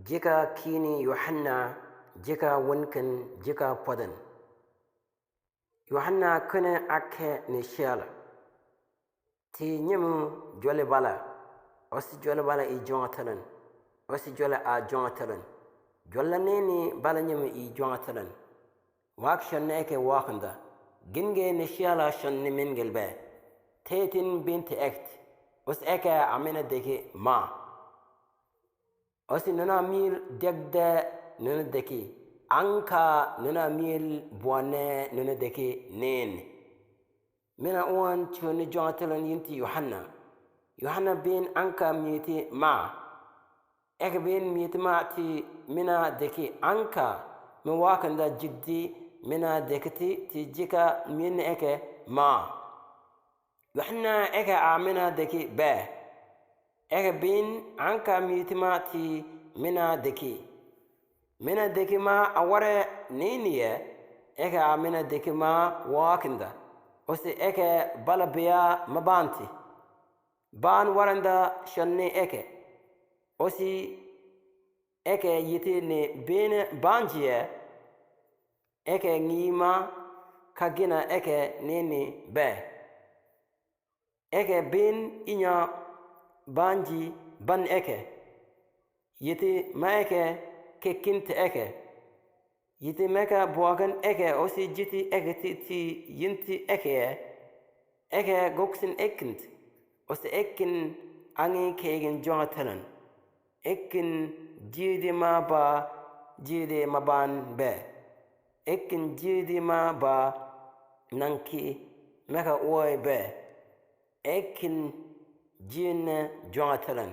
jika kini Yohanna jika wunkin jika podan. Yohanna kene ake ni shela. Ti nyimu jole bala. Osi jole bala I jongatalen. Osi jole a jongatalen. Jolla neni bala nyimu I jongatalen. Wak shanne eke wakanda. Ginge ni shela shanne mingel be. Tetin binti ekt. Os eke amena deke ma. Osi nuna mil degde nuna deki. Anka nuna mil buwane nuna deki nen. Mina uwan chuni jongatalen yinti Yohanna. Yohanna bin anka miti ma. Eke bin miti ma ti mina deki anka. Mi wakanda jiddi mina dekiti ti jika min eke ma. Yohanna eke amina deki be. Eke bin anka miti ma ti mina deki. Mina deki ma aware niniye. Eke amina deki ma wakanda. Osi eke balabiya mabanti. Ban waranda shanne eke. Osi eke yiti ni bin banjiye. Eke ngima kagina eke nini be. Eke bin inya banji ban eke. Yiti ma eke kekinte eke. Yiti meka buwakan eke osi jiti eke ti yinti eke. Eke goksin ekint. Osi ekin angi kegin jongatalen. Ekin jidi ma ba jidi ma ban be. Ekin jidi ma ba nanki meka uwe be. Ekin jine jongatalen.